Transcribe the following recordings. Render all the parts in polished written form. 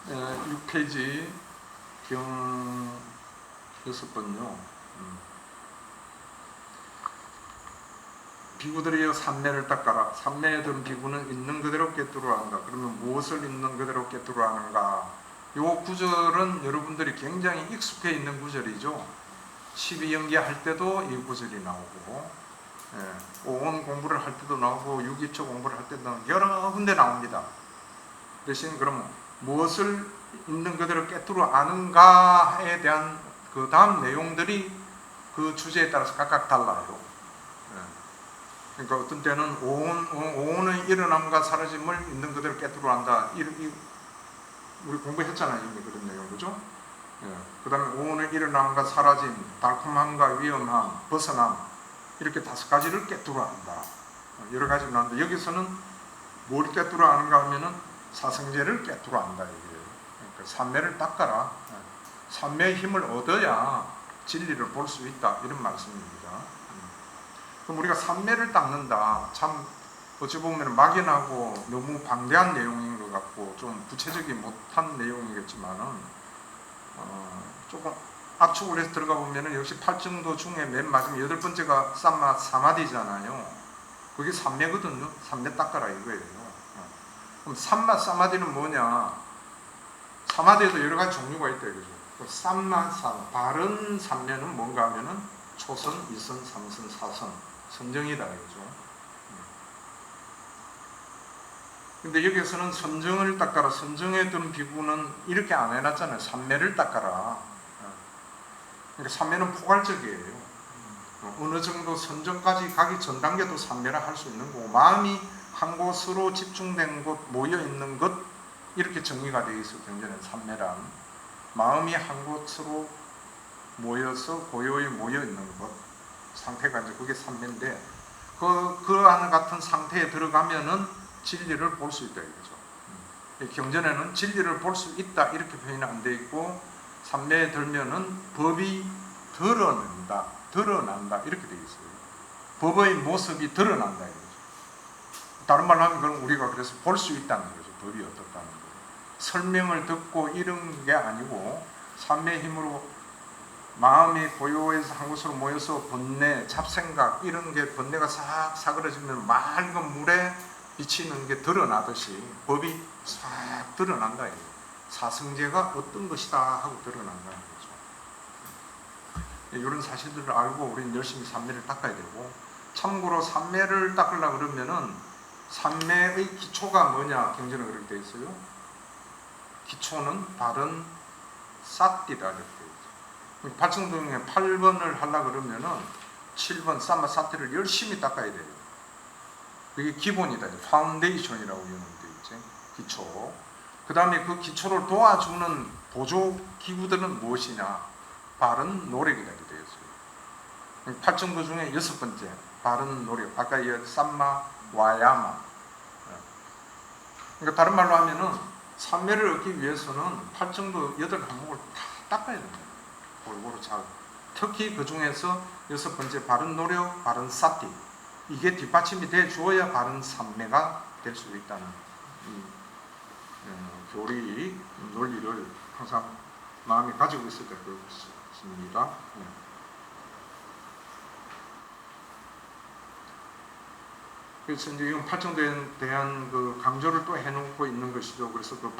6페이지 경 6번요. 비구들이여 삼매를 닦아라. 삼매에 든 비구는 있는 그대로 꿰뚫어 한다. 그러면 무엇을 있는 그대로 꿰뚫어 하는가? 요 구절은 여러분들이 굉장히 익숙해 있는 구절이죠. 12연기 할 때도 이 구절이 나오고, 오온 공부를 할 때도 나오고, 6.2초 공부를 할 때도 여러 군데 나옵니다. 대신 그럼 무엇을 있는 그대로 꿰뚫어 아는가에 대한 그 다음 내용들이 그 주제에 따라서 각각 달라요. 그러니까 어떤 때는 오온의 일어남과 사라짐을 있는 그대로 꿰뚫어 한다. 우리 공부했잖아요. 이미 그런 내용, 그죠? 그 다음에 오온의 일어남과 사라짐, 달콤함과 위험함, 벗어남, 이렇게 5가지를 꿰뚫어 한다. 여러 가지를 나오는데 여기서는 뭘 꿰뚫어 하는가 하면은 사성제를 꿰뚫어 한다. 이게요. 그러니까 삼매를 닦아라. 삼매의 힘을 얻어야 진리를 볼 수 있다. 이런 말씀입니다. 그럼 우리가 삼매를 닦는다. 참 어찌 보면 막연하고 너무 방대한 내용인 것 같고 좀 구체적이 못한 내용이겠지만은 조금 압축을 해서 들어가 보면은 역시 8정도 중에 맨 마지막 8번째가 사마디잖아요. 그게 삼매거든요. 삼매 닦아라 이거예요. 그럼 사마디는 뭐냐? 사마디에도 여러 가지 종류가 있다 이거죠. 바른 삼매는 뭔가 하면은 초선, 이선, 삼선, 사선, 선정이다 이거죠. 근데 여기서는 선정을 닦아라. 선정에 든 비구는 이렇게 안 해놨잖아요. 삼매를 닦아라. 그러니까 삼매는 포괄적이에요. 어느 정도 선정까지 가기 전 단계도 삼매라 할 수 있는 거고, 마음이 한 곳으로 집중된 곳, 모여 있는 것, 이렇게 정의가 되어 있어. 경전에 삼매란 마음이 한 곳으로 모여서 고요히 모여 있는 것 상태가 이제 그게 삼매인데, 그와 같은 상태에 들어가면은 진리를 볼 수 있다 이거죠. 경전에는 진리를 볼 수 있다 이렇게 표현이 안 돼 있고, 삼매에 들면은 법이 드러난다 이렇게 돼 있어요. 법의 모습이 드러난다 이거죠. 다른 말로 하면 그럼 우리가 그래서 볼 수 있다는 거죠. 법이 어떻다는 거예요. 설명을 듣고 이런 게 아니고 삼매의 힘으로 마음이 고요해서 한 곳으로 모여서 번뇌, 잡생각 이런 게 번뇌가 싹 사그러지면 맑은 물에 비치는 게 드러나듯이 법이 싹 드러난다. 사성제가 어떤 것이다 하고 드러난다는 거죠. 이런 사실들을 알고 우리는 열심히 삼매를 닦아야 되고, 참고로 삼매를 닦으려고 그러면은 삼매의 기초가 뭐냐 경전에 그렇게 되어 있어요. 기초는 바른 사띠다 이렇게 되어 있죠. 팔정동에 8번을 하려고 그러면은 7번 삼마 사띠를 열심히 닦아야 돼요. 그게 기본이다. 파운데이션이라고 이용돼 있지. 기초. 그 다음에 그 기초를 도와주는 보조 기구들은 무엇이냐? 바른 노력이다. 이렇게 되어 있어요. 8정도 중에 6번째 바른 노력. 아까 삼마 와야마. 그러니까 다른 말로 하면은 삼매를 얻기 위해서는 8정도 8항목을 다 닦아야 됩니다. 골고루 잘. 특히 그 중에서 6번째 바른 노력, 바른 사띠. 이게 뒷받침이 돼 주어야 바른 삼매가 될 수 있다는 교리, 논리를 항상 마음에 가지고 있을 때 그렇습니다. 그래서 이제 이건 8정도에 대한 그 강조를 또 해놓고 있는 것이죠. 그래서 그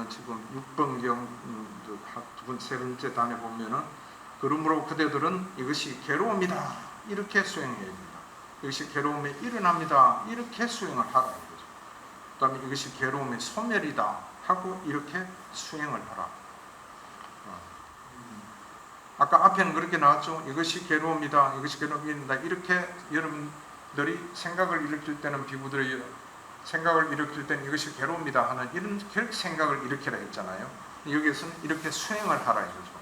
지금 6번경 세 번째 단에 보면은 그러므로 그대들은 이것이 괴로움이다 이렇게 수행해야 된다. 이것이 괴로움이 일어납니다 이렇게 수행을 하라 이거죠. 그 다음에 이것이 괴로움의 소멸이다 하고 이렇게 수행을 하라. 아까 앞에는 그렇게 나왔죠. 이것이 괴로움이다, 이것이 괴로움이다 이렇게 여러분들이 생각을 일으킬 때는 비구들이 생각을 일으킬 때는 이것이 괴로움이다 하는 이런 생각을 일으키라 했잖아요. 여기에서는 이렇게 수행을 하라 이거죠.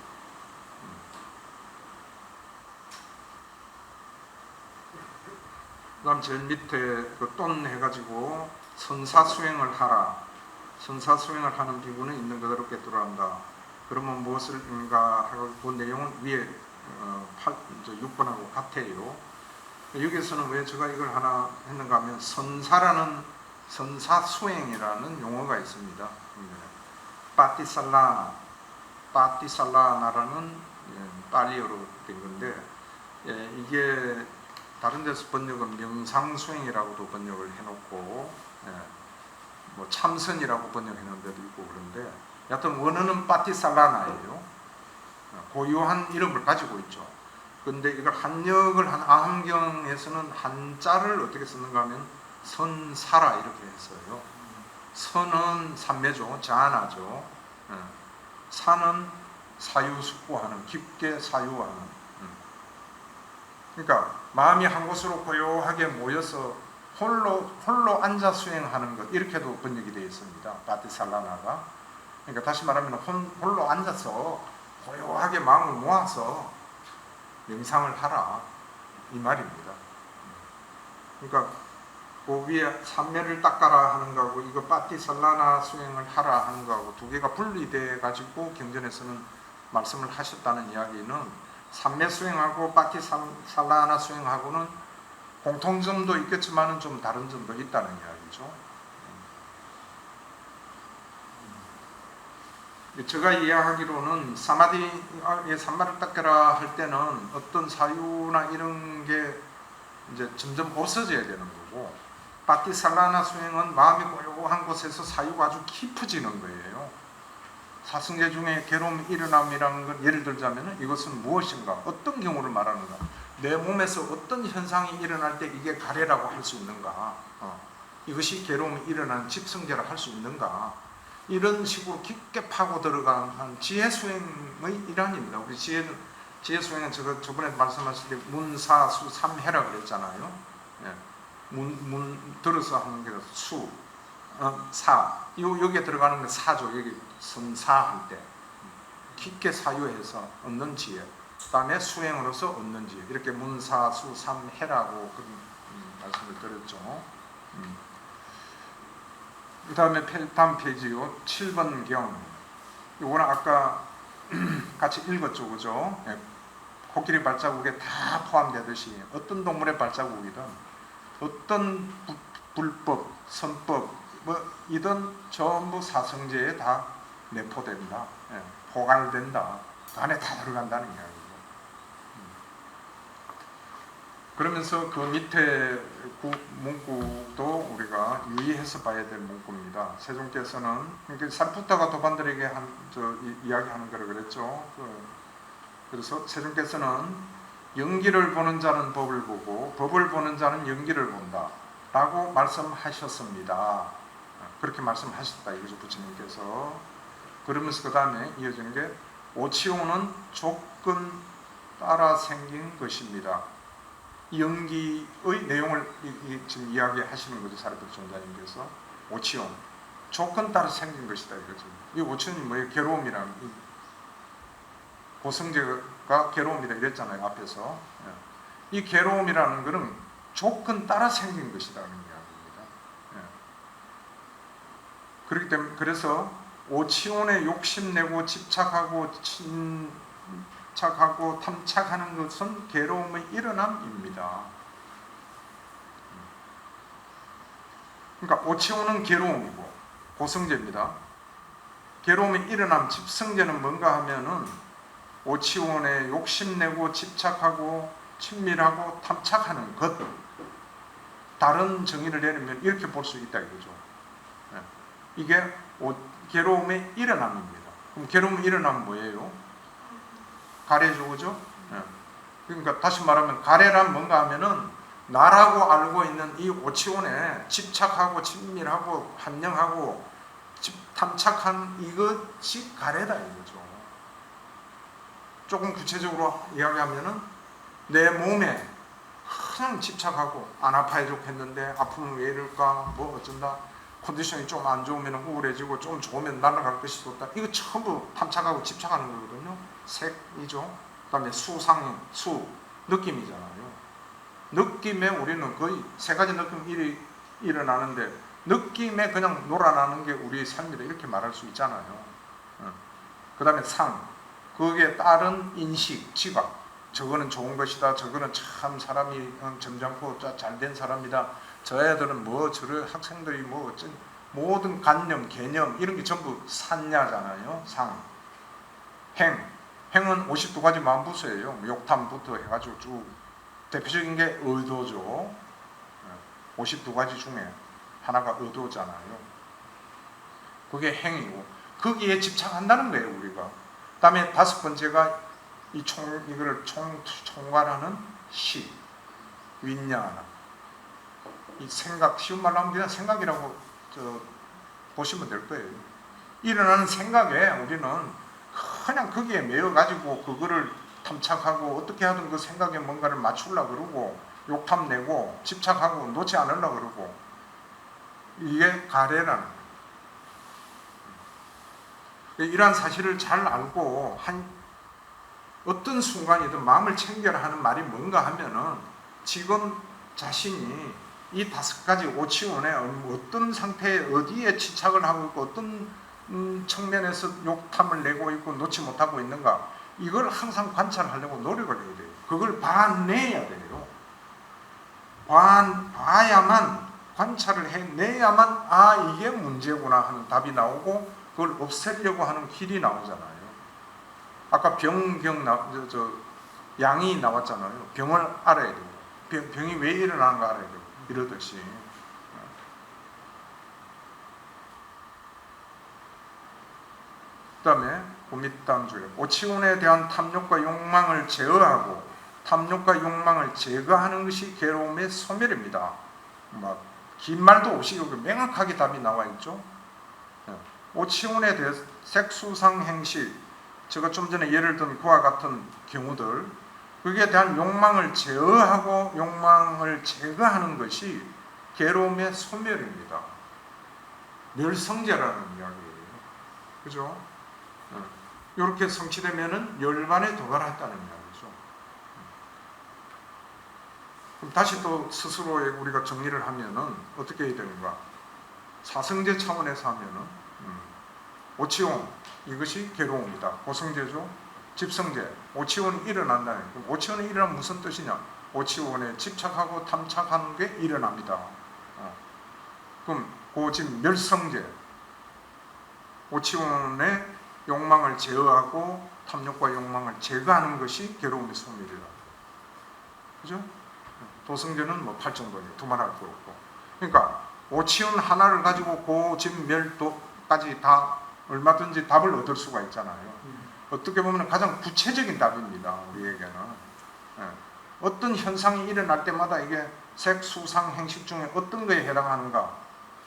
그 다음 제일 밑에 그 돈 해가지고 선사수행을 하라. 선사수행을 하는 비구는 있는 그대로 꿰뚫어 한다. 그러면 무엇을인가 하고 그 내용은 위에 6번하고 같아요. 여기서는 왜 제가 이걸 하나 했는가 하면 선사수행이라는 용어가 있습니다. 파티살라나라는 빨리어로 된 건데 이게 다른 데서 번역은 명상수행이라고도 번역을 해놓고 뭐 참선이라고 번역해놓은 데도 있고 그런데 여하튼 원어는 파티살라나예요. 고유한 이름을 가지고 있죠. 근데 이걸 한역을 한 아함경에서는 한자를 어떻게 쓰는가 하면 선사라 이렇게 했어요. 선은 삼매죠. 자나죠. 사는 사유숙고하는, 깊게 사유하는. 그러니까 마음이 한 곳으로 고요하게 모여서 홀로 앉아 수행하는 것, 이렇게도 번역이 되어 있습니다. 파티살라나가. 그러니까 다시 말하면 홀로 앉아서 고요하게 마음을 모아서 명상을 하라, 이 말입니다. 그러니까 그 위에 삼매를 닦아라 하는 거하고 이거 파티살라나 수행을 하라 하는 거하고 두 개가 분리돼 가지고 경전에서는 말씀을 하셨다는 이야기는 삼매 수행하고 파티살라나 수행하고는 공통점도 있겠지만 좀 다른 점도 있다는 이야기죠. 제가 이해하기로는 사마디의 산마를 닦아라 할 때는 어떤 사유나 이런 게 이제 점점 없어져야 되는 거고, 파티살라나 수행은 마음이 고요한 곳에서 사유가 아주 깊어지는 거예요. 사승제 중에 괴로움 일어남이라는 건 예를 들자면 이것은 무엇인가, 어떤 경우를 말하는가, 내 몸에서 어떤 현상이 일어날 때 이게 가래라고 할 수 있는가, 이것이 괴로움이 일어나는 집성제라 할 수 있는가, 이런 식으로 깊게 파고 들어간 지혜 수행의 일환입니다. 우리 지혜 수행은 제가 저번에 말씀하실 때 문사수 삼해라 그랬잖아요. 들어서 하는 게 사, 여기에 들어가는 건 사죠. 여기 선사할 때 깊게 사유해서 얻는 지혜, 그 다음에 수행으로서 얻는 지혜, 이렇게 문사수 삼해라고 그런 말씀을 드렸죠. 그 다음에 다음 페이지요. 7번 경. 이거는 아까 같이 읽었죠. 그죠? 코끼리 발자국에 다 포함되듯이 어떤 동물의 발자국이든 어떤 불법, 선법 이든 전부 사성제에 다 내포된다. 포괄된다. 그 안에 다 들어간다는 이야기죠. 그러면서 그 밑에 문구도 우리가 유의해서 봐야 될 문구입니다. 세종께서는 살부타가 도반들에게 이야기하는 거라 그랬죠. 그래서 세종께서는 연기를 보는 자는 법을 보고 법을 보는 자는 연기를 본다 라고 말씀하셨습니다. 그렇게 말씀하셨다 이거죠, 부처님께서. 그러면서 그 다음에 이어지는 게 오치오는 조건 따라 생긴 것입니다. 연기의 내용을 지금 이야기하시는 거죠. 사리푸트 총장님께서. 오치온, 조건 따라 생긴 것이다 이거죠. 이 오치온이 뭐예요? 괴로움이라는, 고성제가 괴로움이다 이랬잖아요 앞에서. 이 괴로움이라는 것은 조건 따라 생긴 것이라는 이야기입니다. 그렇기 때문에 그래서 오치온에 욕심내고 집착하고 탐착하는 것은 괴로움의 일어남입니다. 그러니까 오치오는 괴로움이고 고성제입니다. 괴로움의 일어남, 집성제는 뭔가 하면은 오치온에 욕심내고 집착하고 친밀하고 탐착하는 것. 다른 정의를 내리면 이렇게 볼 수 있다 이거죠. 이게 괴로움의 일어남입니다. 그럼 괴로움의 일어남은 뭐예요? 가래죠, 그죠? 그러니까 다시 말하면 가래란 뭔가 하면은 나라고 알고 있는 이 오치온에 집착하고 친밀하고 환영하고 탐착한 이것이 가래다 이거죠. 조금 구체적으로 이야기하면은 내 몸에 그냥 집착하고 안 아파야 좋겠는데 아프면 왜 이럴까, 뭐 어쩐다, 컨디션이 좀 안 좋으면 우울해지고 좀 좋으면 날아갈 것이 좋다, 이거 전부 탐착하고 집착하는 거거든요. 색이죠. 그 다음에 느낌이잖아요. 느낌에 우리는 거의 세 가지 느낌이 일어나는데 느낌에 그냥 놀아나는 게 우리의 삶이다 이렇게 말할 수 있잖아요. 그 다음에 거기에 따른 인식, 지각, 저거는 좋은 것이다, 저거는 참 사람이 점잖고 잘된 사람이다, 저 애들은 뭐 저를 학생들이 뭐 모든 관념, 개념 이런 게 전부 산야잖아요. 상. 행은 52가지 마음부서예요. 욕탐부터 해가지고 쭉 대표적인 게 의도죠. 52가지 중에 하나가 의도잖아요. 그게 행이고 거기에 집착한다는 거예요, 우리가. 그다음에 5번째가 이거를 총괄하는 시, 윈냐나. 이 생각, 쉬운 말로 하면 그냥 생각이라고 보시면 될 거예요. 일어나는 생각에 우리는 그냥 거기에 매여가지고 그거를 탐착하고 어떻게 하든 그 생각에 뭔가를 맞추려고 그러고 욕탐 내고 집착하고 놓지 않으려고 그러고 이게 가래라는 거예요. 이러한 사실을 잘 알고 어떤 순간이든 마음을 챙겨라 하는 말이 뭔가 하면은 지금 자신이 이 5가지 오치원에 어떤 상태에 어디에 집착을 하고 있고 어떤 측면에서 욕탐을 내고 있고 놓지 못하고 있는가 이걸 항상 관찰하려고 노력을 해야 돼요. 그걸 봐내야 돼요. 봐야만 관찰을 해내야만 아 이게 문제구나 하는 답이 나오고 그걸 없애려고 하는 길이 나오잖아요. 아까 양이 나왔잖아요. 병을 알아야 되고 병이 왜 일어나는가 알아야 되고 이러듯이 그 다음에 고밑당주의 오치원에 대한 탐욕과 욕망을 제어하고 탐욕과 욕망을 제거하는 것이 괴로움의 소멸입니다. 긴 말도 없이 여기 명확하게 답이 나와 있죠. 오치원에 대해 색수상행실 제가 좀 전에 예를 든 그와 같은 경우들 거기에 대한 욕망을 제어하고 욕망을 제거하는 것이 괴로움의 소멸입니다. 멸성제라는 이야기예요. 그죠? 이렇게 성취되면은 열반에 도달했다는 이야기죠. 그럼 다시 또 스스로의 우리가 정리를 하면은 어떻게 해야 되는가? 사성제 차원에서 하면은 오치원 이것이 괴로움이다. 고성제죠. 집성제 오치원이 일어난다는 거예요. 오치원이 일어나면 무슨 뜻이냐? 오치원에 집착하고 탐착하는 게 일어납니다. 그럼 고집 멸성제 오치원의 욕망을 제어하고 탐욕과 욕망을 제거하는 것이 괴로움의 소멸이다. 그죠? 도성제는 뭐 팔정도니 두말할 거 없고. 그러니까 오치원 하나를 가지고 고집 멸도까지 다 얼마든지 답을 얻을 수가 있잖아요. 어떻게 보면 가장 구체적인 답입니다. 우리에게는. 어떤 현상이 일어날 때마다 이게 색, 수상, 행식 중에 어떤 거에 해당하는가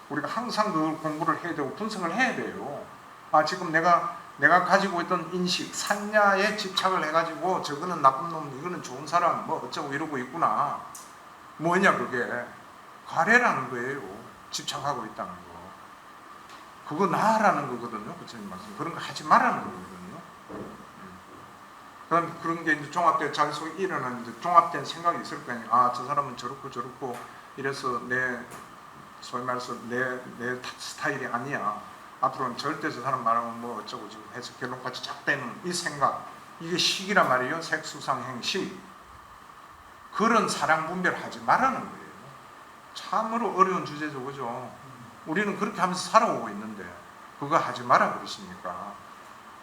우리가 항상 그걸 공부를 해야 되고 분석을 해야 돼요. 아 지금 내가 가지고 있던 인식, 산야에 집착을 해가지고 저거는 나쁜 놈, 이거는 좋은 사람, 뭐 어쩌고 이러고 있구나. 뭐냐 그게 가래라는 거예요. 집착하고 있다는 거. 그거 나라는 거거든요. 부처님 말씀. 그런 거 하지 말라는 거거든요. 그런 게 이제 종합된 자기 속에 일어나는 이제 종합된 생각이 있을 거 아니에요. 아, 저 사람은 저렇고 이래서 소위 말해서 내 스타일이 아니야. 앞으로는 절대 저 사람 말하면 뭐 어쩌고 저쩌고 해서 결론까지 작대는 이 생각. 이게 식이란 말이에요. 색수상행식. 그런 사랑 분별하지 말라는 거예요. 참으로 어려운 주제죠. 그죠? 우리는 그렇게 하면서 살아오고 있는데 그거 하지 마라 그러십니까?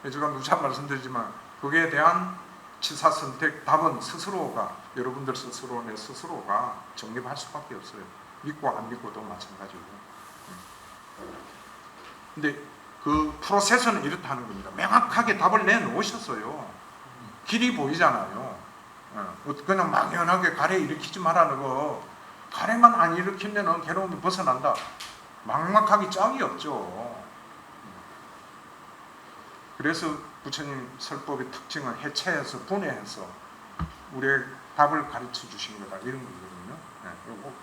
제가 누차 말씀드리지만 거기에 대한 치사 선택 답은 스스로가 여러분들 스스로 내 스스로가 정립할 수밖에 없어요. 믿고 안 믿고도 마찬가지고. 근데 그 프로세스는 이렇다는 겁니다. 명확하게 답을 내놓으셨어요. 길이 보이잖아요. 그냥 막연하게 가래 일으키지 말라는 거. 가래만 안 일으키면 괴로움이 벗어난다. 막막하기 짝이 없죠. 그래서 부처님 설법의 특징은 해체해서 분해해서 우리의 답을 가르쳐 주신 거다 이런 거거든요.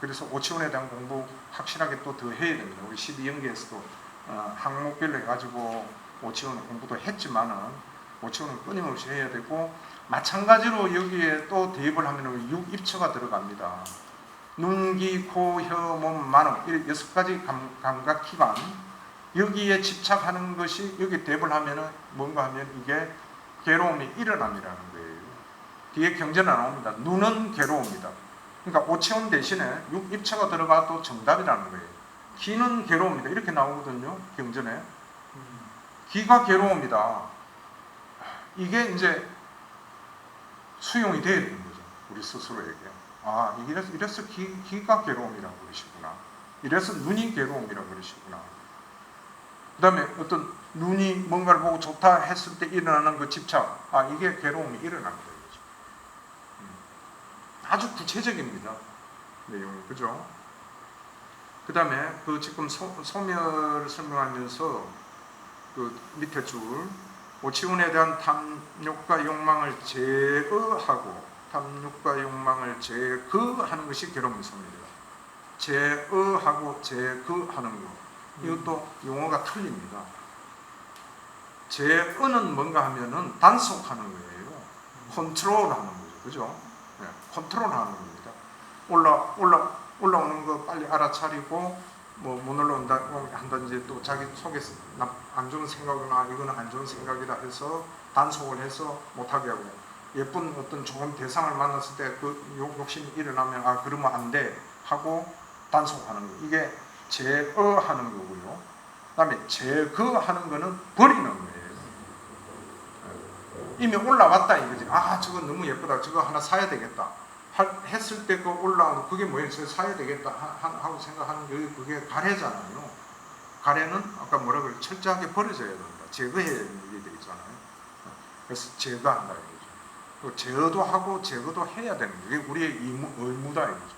그래서 오치원에 대한 공부 확실하게 또 더 해야 됩니다. 우리 12연계에서도 항목별로 해가지고 오치원 공부도 했지만은 오치원은 끊임없이 해야 되고 마찬가지로 여기에 또 대입을 하면 6입처가 들어갑니다. 눈, 귀, 코, 혀, 몸, 만음 6가지 감각기관 여기에 집착하는 것이 여기 대입을 하면은 뭔가 하면 이게 괴로움이 일어남이라는 거예요. 뒤에 경전이 나옵니다. 눈은 괴로움이다. 그러니까 오치원 대신에 6입처가 들어가도 정답이라는 거예요. 기는 괴로움이다. 이렇게 나오거든요. 경전에. 기가 괴로움이다. 이게 이제 수용이 돼야 되는 거죠. 우리 스스로에게. 아, 이래서 기가 괴로움이라고 그러시구나. 이래서 눈이 괴로움이라고 그러시구나. 그 다음에 어떤 눈이 뭔가를 보고 좋다 했을 때 일어나는 그 집착. 아, 이게 괴로움이 일어나는 거예요. 아주 구체적입니다. 내용이. 그죠? 그 다음에 그 지금 소멸을 설명하면서 그 밑에 줄 오치운에 대한 탐욕과 욕망을 제어하고 탐욕과 욕망을 제거하는 것이 괴로움의 소멸이다. 제어하고 제거하는 것. 이것도 용어가 틀립니다. 제어는 뭔가 하면은 단속하는 거예요. 컨트롤하는 거죠. 그죠? 네, 컨트롤하는 겁니다. 올라오는 거 빨리 알아차리고 못 올라온다고 한다든지 또 자기 속에 안 좋은 생각이나 이거는 안 좋은 생각이다 해서 단속을 해서 못하게 하고 예쁜 어떤 좋은 대상을 만났을 때 그 욕심이 일어나면 아 그러면 안 돼 하고 단속하는 거. 이게 제어하는 거고요. 그 다음에 제거하는 거는 버리는 거예요. 이미 올라왔다 이거지. 아 저거 너무 예쁘다. 저거 하나 사야 되겠다. 했을 때 그 올라오는 그게 뭐예요? 저거 사야 되겠다 하고 생각하는 게 그게 가래잖아요. 가래는 아까 뭐라 그래? 철저하게 버려져야 된다. 제거해야 되는 일들이 있잖아요. 그래서 제거한다 이거죠. 제어도 하고 제거도 해야 되는 게 우리의 의무다 이거죠.